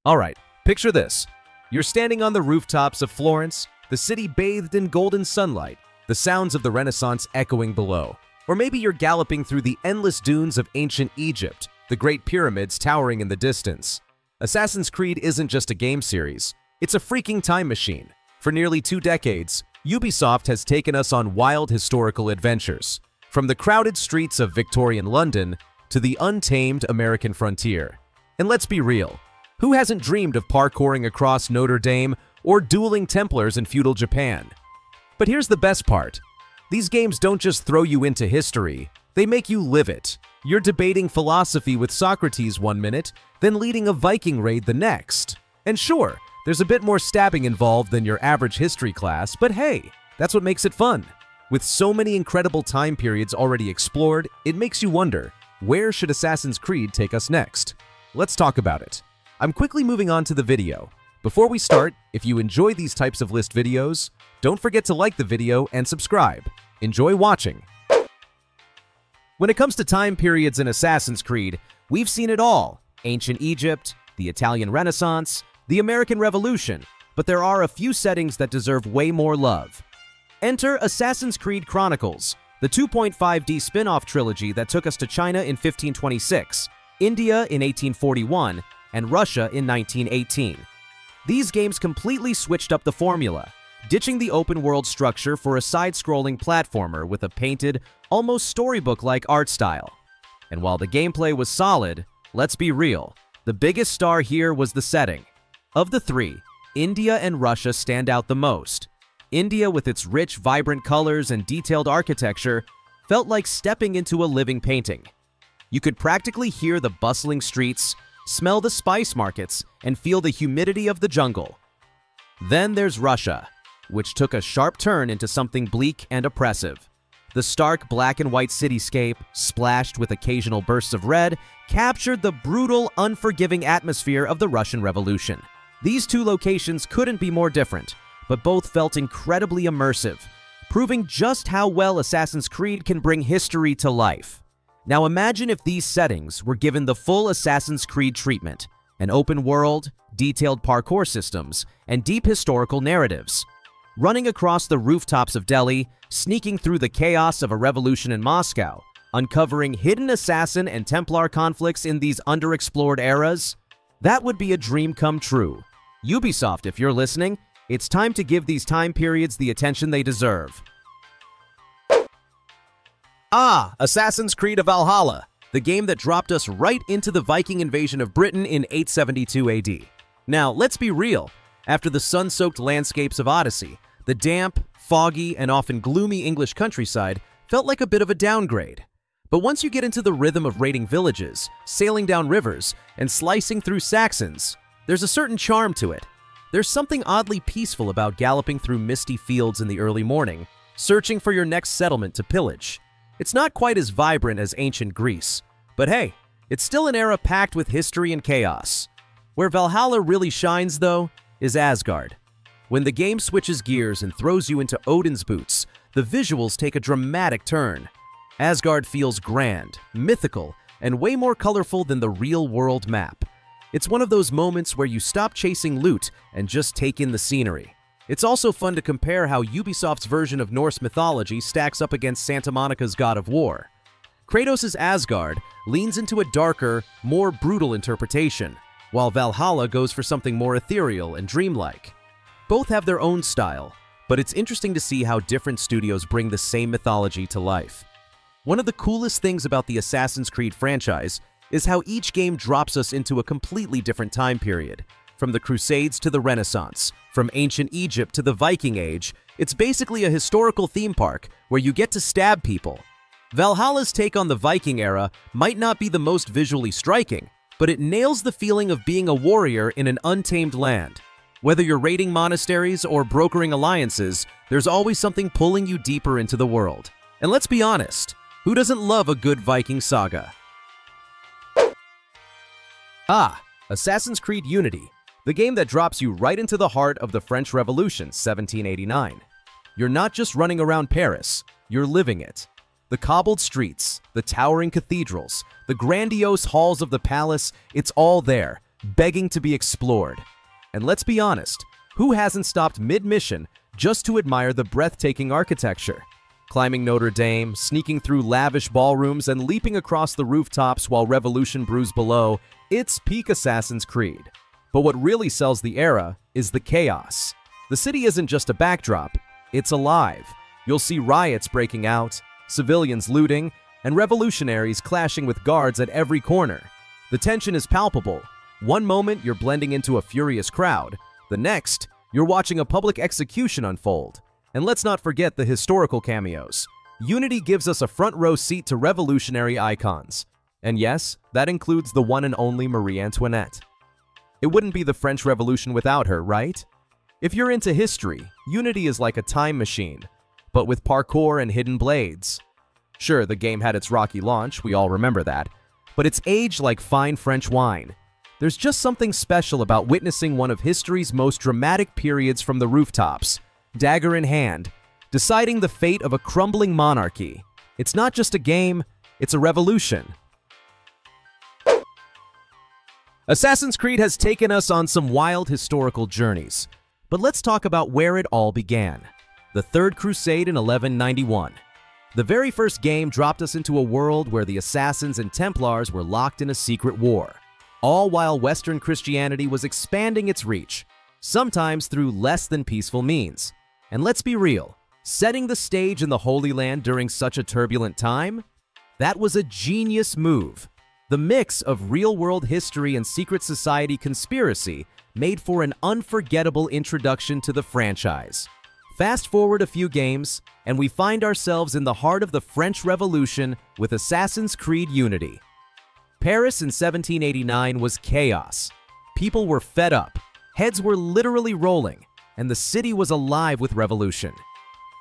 Alright, picture this. You're standing on the rooftops of Florence, the city bathed in golden sunlight, the sounds of the Renaissance echoing below. Or maybe you're galloping through the endless dunes of ancient Egypt, the Great Pyramids towering in the distance. Assassin's Creed isn't just a game series, it's a freaking time machine. For nearly 2 decades, Ubisoft has taken us on wild historical adventures, from the crowded streets of Victorian London to the untamed American frontier. And let's be real, who hasn't dreamed of parkouring across Notre Dame or dueling Templars in feudal Japan? But here's the best part. These games don't just throw you into history, they make you live it. You're debating philosophy with Socrates one minute, then leading a Viking raid the next. And sure, there's a bit more stabbing involved than your average history class, but hey, that's what makes it fun. With so many incredible time periods already explored, it makes you wonder, where should Assassin's Creed take us next? Let's talk about it. I'm quickly moving on to the video. Before we start, if you enjoy these types of list videos, don't forget to like the video and subscribe. Enjoy watching. When it comes to time periods in Assassin's Creed, we've seen it all. Ancient Egypt, the Italian Renaissance, the American Revolution, but there are a few settings that deserve way more love. Enter Assassin's Creed Chronicles, the 2.5D spin-off trilogy that took us to China in 1526, India in 1841, and Russia in 1918. These games completely switched up the formula, ditching the open-world structure for a side-scrolling platformer with a painted, almost storybook-like art style. And while the gameplay was solid, let's be real, the biggest star here was the setting. Of the three, India and Russia stand out the most. India, with its rich, vibrant colors and detailed architecture, felt like stepping into a living painting. You could practically hear the bustling streets, smell the spice markets, and feel the humidity of the jungle. Then there's Russia, which took a sharp turn into something bleak and oppressive. The stark black and white cityscape, splashed with occasional bursts of red, captured the brutal, unforgiving atmosphere of the Russian Revolution. These two locations couldn't be more different, but both felt incredibly immersive, proving just how well Assassin's Creed can bring history to life. Now imagine if these settings were given the full Assassin's Creed treatment, an open world, detailed parkour systems, and deep historical narratives. Running across the rooftops of Delhi, sneaking through the chaos of a revolution in Moscow, uncovering hidden assassin and Templar conflicts in these underexplored eras, that would be a dream come true. Ubisoft, if you're listening, it's time to give these time periods the attention they deserve. Assassin's Creed Valhalla, the game that dropped us right into the Viking invasion of Britain in 872 AD. Now, let's be real. After the sun-soaked landscapes of Odyssey, the damp, foggy, and often gloomy English countryside felt like a bit of a downgrade. But once you get into the rhythm of raiding villages, sailing down rivers, and slicing through Saxons, there's a certain charm to it. There's something oddly peaceful about galloping through misty fields in the early morning, searching for your next settlement to pillage. It's not quite as vibrant as ancient Greece, but hey, it's still an era packed with history and chaos. Where Valhalla really shines, though, is Asgard. When the game switches gears and throws you into Odin's boots, the visuals take a dramatic turn. Asgard feels grand, mythical, and way more colorful than the real-world map. It's one of those moments where you stop chasing loot and just take in the scenery. It's also fun to compare how Ubisoft's version of Norse mythology stacks up against Santa Monica's God of War. Kratos' Asgard leans into a darker, more brutal interpretation, while Valhalla goes for something more ethereal and dreamlike. Both have their own style, but it's interesting to see how different studios bring the same mythology to life. One of the coolest things about the Assassin's Creed franchise is how each game drops us into a completely different time period. From the Crusades to the Renaissance, from ancient Egypt to the Viking Age, it's basically a historical theme park where you get to stab people. Valhalla's take on the Viking era might not be the most visually striking, but it nails the feeling of being a warrior in an untamed land. Whether you're raiding monasteries or brokering alliances, there's always something pulling you deeper into the world. And let's be honest, who doesn't love a good Viking saga? Assassin's Creed Unity, the game that drops you right into the heart of the French Revolution, 1789. You're not just running around Paris, you're living it. The cobbled streets, the towering cathedrals, the grandiose halls of the palace, it's all there, begging to be explored. And let's be honest, who hasn't stopped mid-mission just to admire the breathtaking architecture? Climbing Notre Dame, sneaking through lavish ballrooms, and leaping across the rooftops while revolution brews below, it's peak Assassin's Creed. But what really sells the era is the chaos. The city isn't just a backdrop, it's alive. You'll see riots breaking out, civilians looting, and revolutionaries clashing with guards at every corner. The tension is palpable. One moment you're blending into a furious crowd, the next, you're watching a public execution unfold. And let's not forget the historical cameos. Unity gives us a front row seat to revolutionary icons. And yes, that includes the one and only Marie Antoinette. It wouldn't be the French Revolution without her, right? If you're into history, Unity is like a time machine, but with parkour and hidden blades. Sure, the game had its rocky launch, we all remember that, but it's aged like fine French wine. There's just something special about witnessing one of history's most dramatic periods from the rooftops, dagger in hand, deciding the fate of a crumbling monarchy. It's not just a game, it's a revolution. Assassin's Creed has taken us on some wild historical journeys, but let's talk about where it all began. The Third Crusade in 1191. The very first game dropped us into a world where the Assassins and Templars were locked in a secret war, all while Western Christianity was expanding its reach, sometimes through less than peaceful means. And let's be real, setting the stage in the Holy Land during such a turbulent time? That was a genius move. The mix of real-world history and secret society conspiracy made for an unforgettable introduction to the franchise. Fast forward a few games, and we find ourselves in the heart of the French Revolution with Assassin's Creed Unity. Paris in 1789 was chaos. People were fed up, heads were literally rolling, and the city was alive with revolution.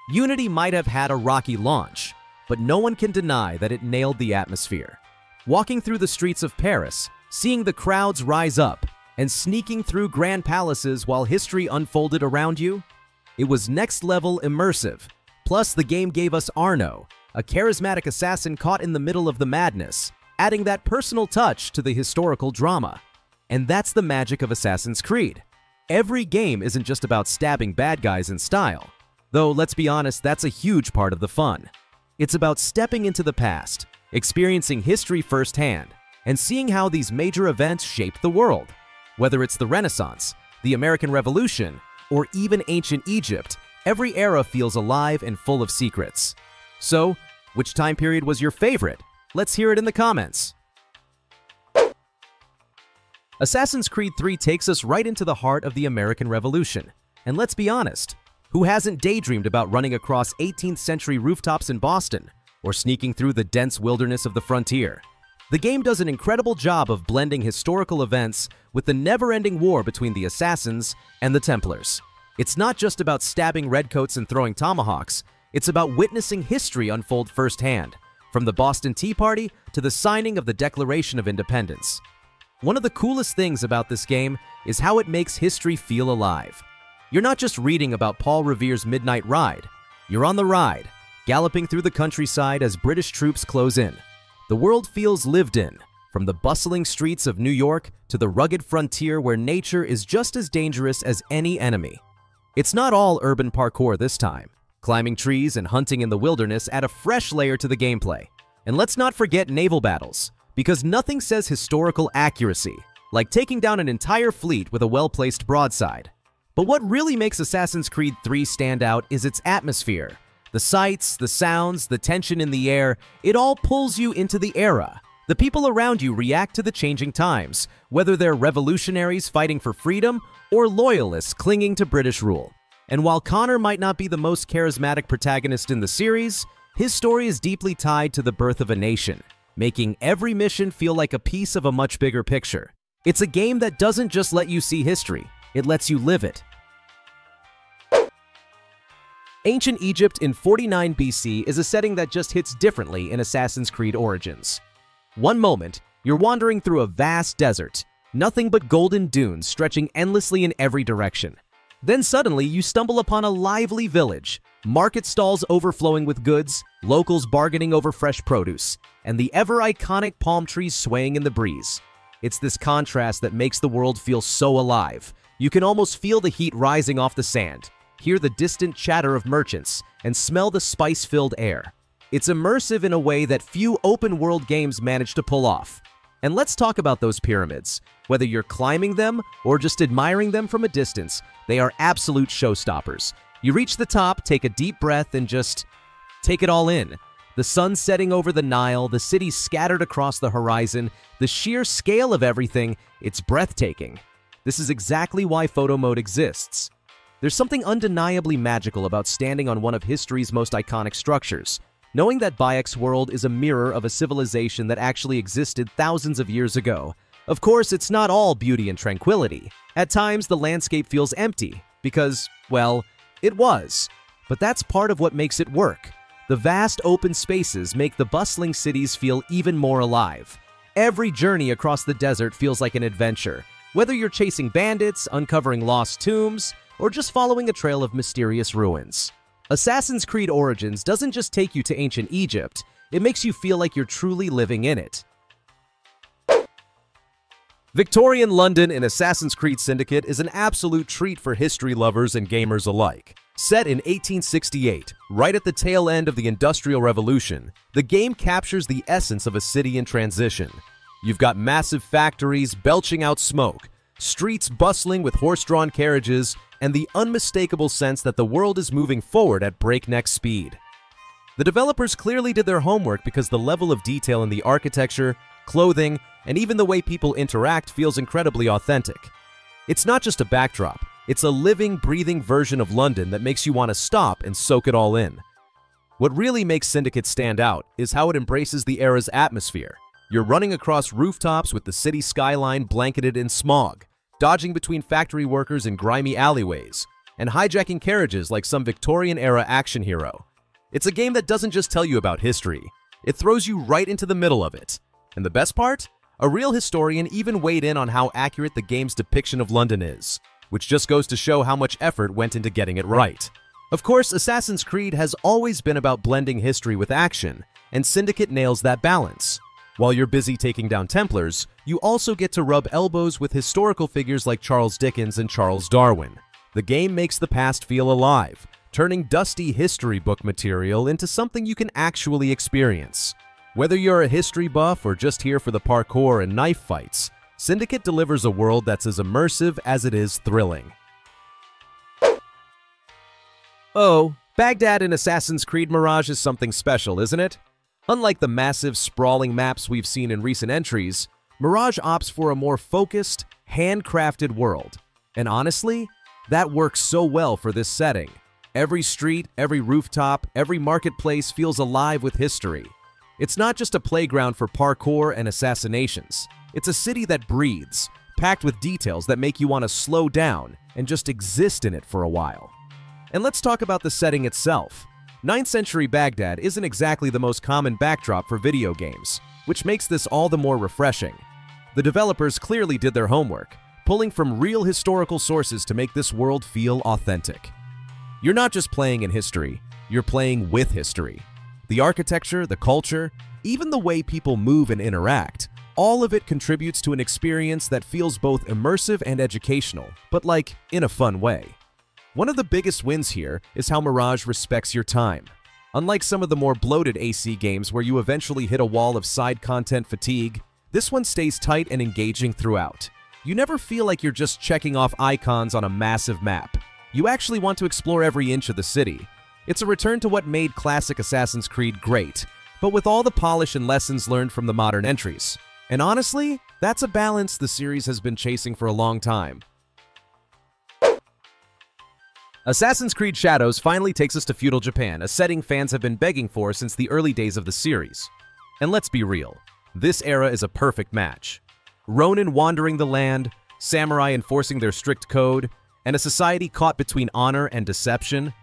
Unity might have had a rocky launch, but no one can deny that it nailed the atmosphere. Walking through the streets of Paris, seeing the crowds rise up, and sneaking through grand palaces while history unfolded around you, it was next-level immersive. Plus, the game gave us Arno, a charismatic assassin caught in the middle of the madness, adding that personal touch to the historical drama. And that's the magic of Assassin's Creed. Every game isn't just about stabbing bad guys in style, though let's be honest, that's a huge part of the fun. It's about stepping into the past, experiencing history firsthand, and seeing how these major events shaped the world. Whether it's the Renaissance, the American Revolution, or even ancient Egypt, every era feels alive and full of secrets. So, which time period was your favorite? Let's hear it in the comments. Assassin's Creed 3 takes us right into the heart of the American Revolution. And let's be honest, who hasn't daydreamed about running across 18th century rooftops in Boston, or sneaking through the dense wilderness of the frontier? The game does an incredible job of blending historical events with the never-ending war between the Assassins and the Templars. It's not just about stabbing redcoats and throwing tomahawks, it's about witnessing history unfold firsthand, from the Boston Tea Party to the signing of the Declaration of Independence. One of the coolest things about this game is how it makes history feel alive. You're not just reading about Paul Revere's midnight ride, you're on the ride, galloping through the countryside as British troops close in. The world feels lived in, from the bustling streets of New York to the rugged frontier where nature is just as dangerous as any enemy. It's not all urban parkour this time. Climbing trees and hunting in the wilderness add a fresh layer to the gameplay. And let's not forget naval battles, because nothing says historical accuracy like taking down an entire fleet with a well-placed broadside. But what really makes Assassin's Creed 3 stand out is its atmosphere. The sights, the sounds, the tension in the air, it all pulls you into the era. The people around you react to the changing times, whether they're revolutionaries fighting for freedom or loyalists clinging to British rule. And while Connor might not be the most charismatic protagonist in the series, his story is deeply tied to the birth of a nation, making every mission feel like a piece of a much bigger picture. It's a game that doesn't just let you see history, it lets you live it. Ancient Egypt in 49 BC is a setting that just hits differently in Assassin's Creed Origins. One moment, you're wandering through a vast desert, nothing but golden dunes stretching endlessly in every direction. Then suddenly, you stumble upon a lively village, market stalls overflowing with goods, locals bargaining over fresh produce, and the ever-iconic palm trees swaying in the breeze. It's this contrast that makes the world feel so alive. You can almost feel the heat rising off the sand, hear the distant chatter of merchants, and smell the spice-filled air. It's immersive in a way that few open-world games manage to pull off. And let's talk about those pyramids. Whether you're climbing them or just admiring them from a distance, they are absolute showstoppers. You reach the top, take a deep breath, and just take it all in. The sun setting over the Nile, the cities scattered across the horizon, the sheer scale of everything, it's breathtaking. This is exactly why photo mode exists. There's something undeniably magical about standing on one of history's most iconic structures, knowing that Bayek's world is a mirror of a civilization that actually existed thousands of years ago. Of course, it's not all beauty and tranquility. At times, the landscape feels empty, because, well, it was. But that's part of what makes it work. The vast open spaces make the bustling cities feel even more alive. Every journey across the desert feels like an adventure, whether you're chasing bandits, uncovering lost tombs, or just following a trail of mysterious ruins. Assassin's Creed Origins doesn't just take you to ancient Egypt, it makes you feel like you're truly living in it. Victorian London in Assassin's Creed Syndicate is an absolute treat for history lovers and gamers alike. Set in 1868, right at the tail end of the Industrial Revolution, the game captures the essence of a city in transition. You've got massive factories belching out smoke, streets bustling with horse-drawn carriages, and the unmistakable sense that the world is moving forward at breakneck speed. The developers clearly did their homework because the level of detail in the architecture, clothing, and even the way people interact feels incredibly authentic. It's not just a backdrop, it's a living, breathing version of London that makes you want to stop and soak it all in. What really makes Syndicate stand out is how it embraces the era's atmosphere. You're running across rooftops with the city skyline blanketed in smog, dodging between factory workers in grimy alleyways, and hijacking carriages like some Victorian-era action hero. It's a game that doesn't just tell you about history, it throws you right into the middle of it. And the best part? A real historian even weighed in on how accurate the game's depiction of London is, which just goes to show how much effort went into getting it right. Of course, Assassin's Creed has always been about blending history with action, and Syndicate nails that balance. While you're busy taking down Templars, you also get to rub elbows with historical figures like Charles Dickens and Charles Darwin. The game makes the past feel alive, turning dusty history book material into something you can actually experience. Whether you're a history buff or just here for the parkour and knife fights, Syndicate delivers a world that's as immersive as it is thrilling. Oh, Baghdad in Assassin's Creed Mirage is something special, isn't it? Unlike the massive, sprawling maps we've seen in recent entries, Mirage opts for a more focused, handcrafted world. And honestly, that works so well for this setting. Every street, every rooftop, every marketplace feels alive with history. It's not just a playground for parkour and assassinations. It's a city that breathes, packed with details that make you want to slow down and just exist in it for a while. And let's talk about the setting itself. 9th century Baghdad isn't exactly the most common backdrop for video games, which makes this all the more refreshing. The developers clearly did their homework, pulling from real historical sources to make this world feel authentic. You're not just playing in history, you're playing with history. The architecture, the culture, even the way people move and interact, all of it contributes to an experience that feels both immersive and educational, but like, in a fun way. One of the biggest wins here is how Mirage respects your time. Unlike some of the more bloated AC games where you eventually hit a wall of side content fatigue, this one stays tight and engaging throughout. You never feel like you're just checking off icons on a massive map. You actually want to explore every inch of the city. It's a return to what made classic Assassin's Creed great, but with all the polish and lessons learned from the modern entries. And honestly, that's a balance the series has been chasing for a long time. Assassin's Creed Shadows finally takes us to feudal Japan, a setting fans have been begging for since the early days of the series. And let's be real, this era is a perfect match. Ronin wandering the land, samurai enforcing their strict code, and a society caught between honor and deception.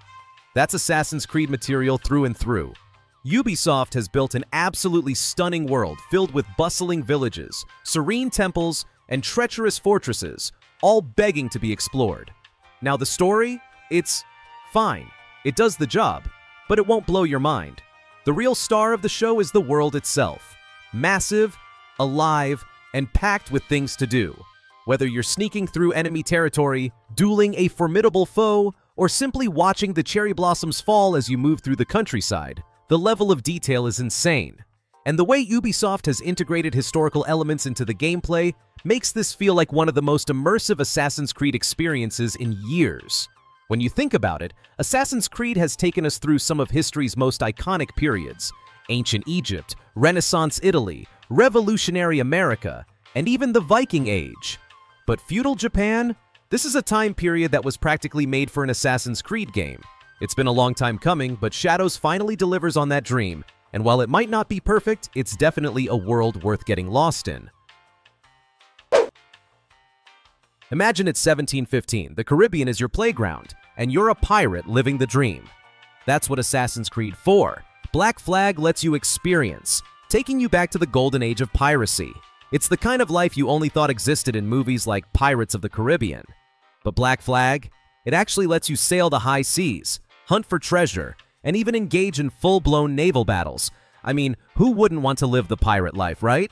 That's Assassin's Creed material through and through. Ubisoft has built an absolutely stunning world filled with bustling villages, serene temples, and treacherous fortresses, all begging to be explored. Now the story? It's fine. It does the job, but it won't blow your mind. The real star of the show is the world itself. Massive, alive, and packed with things to do. Whether you're sneaking through enemy territory, dueling a formidable foe, or simply watching the cherry blossoms fall as you move through the countryside, the level of detail is insane. And the way Ubisoft has integrated historical elements into the gameplay makes this feel like one of the most immersive Assassin's Creed experiences in years. When you think about it, Assassin's Creed has taken us through some of history's most iconic periods: ancient Egypt, Renaissance Italy, revolutionary America, and even the Viking Age. But feudal Japan? This is a time period that was practically made for an Assassin's Creed game. It's been a long time coming, but Shadows finally delivers on that dream, and while it might not be perfect, it's definitely a world worth getting lost in. Imagine it's 1715, the Caribbean is your playground, and you're a pirate living the dream. That's what Assassin's Creed 4, Black Flag, lets you experience, taking you back to the golden age of piracy. It's the kind of life you only thought existed in movies like Pirates of the Caribbean. But Black Flag, it actually lets you sail the high seas, hunt for treasure, and even engage in full-blown naval battles. I mean, who wouldn't want to live the pirate life, right?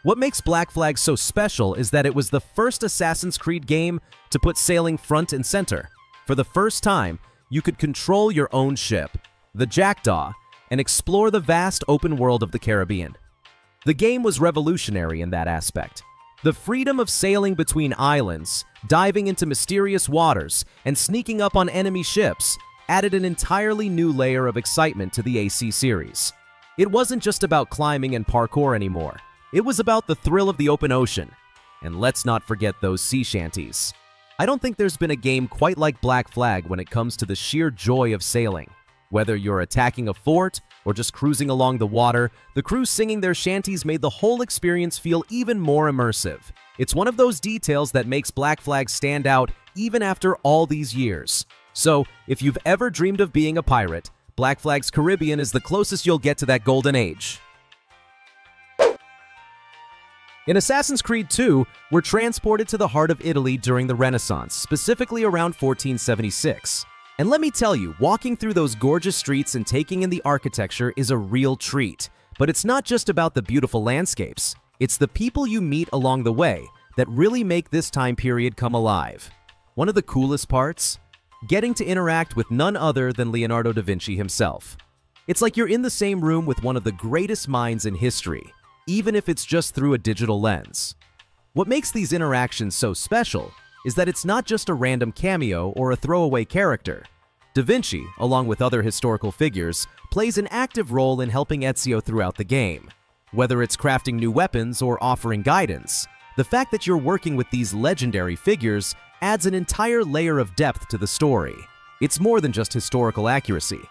What makes Black Flag so special is that it was the first Assassin's Creed game to put sailing front and center. For the first time, you could control your own ship, the Jackdaw, and explore the vast open world of the Caribbean. The game was revolutionary in that aspect. The freedom of sailing between islands, diving into mysterious waters, and sneaking up on enemy ships added an entirely new layer of excitement to the AC series. It wasn't just about climbing and parkour anymore. It was about the thrill of the open ocean. And let's not forget those sea shanties. I don't think there's been a game quite like Black Flag when it comes to the sheer joy of sailing. Whether you're attacking a fort or just cruising along the water, the crew singing their shanties made the whole experience feel even more immersive. It's one of those details that makes Black Flag stand out even after all these years. So, if you've ever dreamed of being a pirate, Black Flag's Caribbean is the closest you'll get to that golden age. In Assassin's Creed 2, we're transported to the heart of Italy during the Renaissance, specifically around 1476. And let me tell you, walking through those gorgeous streets and taking in the architecture is a real treat. But it's not just about the beautiful landscapes. It's the people you meet along the way that really make this time period come alive. One of the coolest parts? Getting to interact with none other than Leonardo da Vinci himself. It's like you're in the same room with one of the greatest minds in history, even if it's just through a digital lens. What makes these interactions so special is that it's not just a random cameo or a throwaway character. Da Vinci, along with other historical figures, plays an active role in helping Ezio throughout the game. Whether it's crafting new weapons or offering guidance, the fact that you're working with these legendary figures adds an entire layer of depth to the story. It's more than just historical accuracy.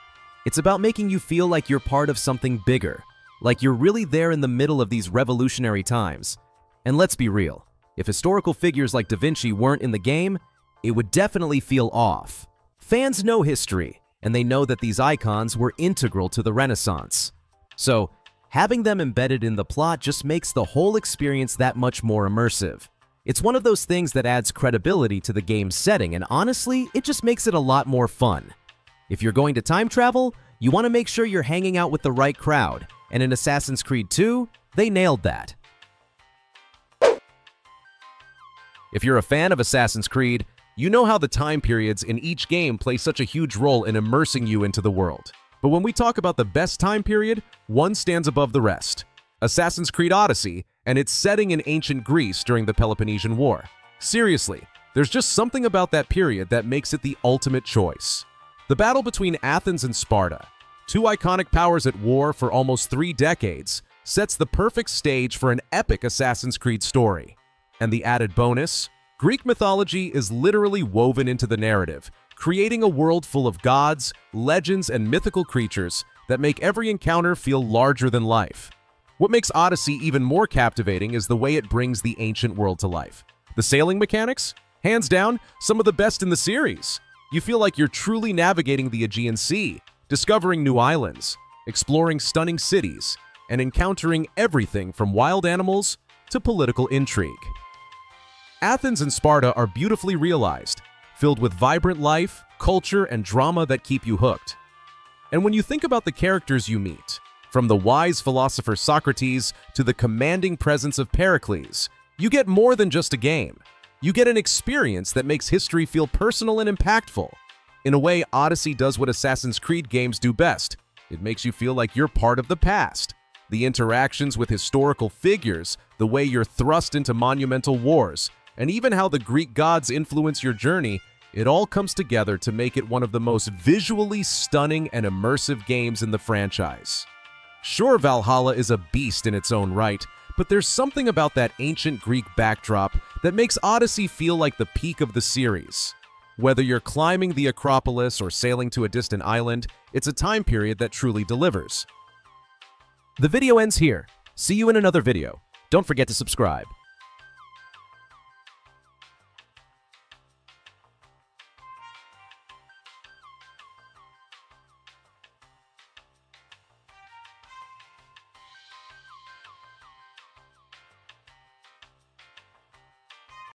It's about making you feel like you're part of something bigger, like you're really there in the middle of these revolutionary times. And let's be real, if historical figures like Da Vinci weren't in the game, it would definitely feel off. Fans know history, and they know that these icons were integral to the Renaissance. So, having them embedded in the plot just makes the whole experience that much more immersive. It's one of those things that adds credibility to the game's setting, and honestly, it just makes it a lot more fun. If you're going to time travel, you want to make sure you're hanging out with the right crowd, and in Assassin's Creed 2, they nailed that. If you're a fan of Assassin's Creed, you know how the time periods in each game play such a huge role in immersing you into the world. But when we talk about the best time period, one stands above the rest. Assassin's Creed Odyssey and its setting in ancient Greece during the Peloponnesian War. Seriously, there's just something about that period that makes it the ultimate choice. The battle between Athens and Sparta, two iconic powers at war for almost 3 decades, sets the perfect stage for an epic Assassin's Creed story. And the added bonus? Greek mythology is literally woven into the narrative, creating a world full of gods, legends, and mythical creatures that make every encounter feel larger than life. What makes Odyssey even more captivating is the way it brings the ancient world to life. The sailing mechanics? Hands down, some of the best in the series. You feel like you're truly navigating the Aegean Sea, discovering new islands, exploring stunning cities, and encountering everything from wild animals to political intrigue. Athens and Sparta are beautifully realized, filled with vibrant life, culture, and drama that keep you hooked. And when you think about the characters you meet, From the wise philosopher Socrates to the commanding presence of Pericles, you get more than just a game. You get an experience that makes history feel personal and impactful. In a way, Odyssey does what Assassin's Creed games do best. It makes you feel like you're part of the past. The interactions with historical figures, the way you're thrust into monumental wars, and even how the Greek gods influence your journey, it all comes together to make it one of the most visually stunning and immersive games in the franchise. Sure, Valhalla is a beast in its own right, but there's something about that ancient Greek backdrop that makes Odyssey feel like the peak of the series. Whether you're climbing the Acropolis or sailing to a distant island, it's a time period that truly delivers. The video ends here. See you in another video. Don't forget to subscribe.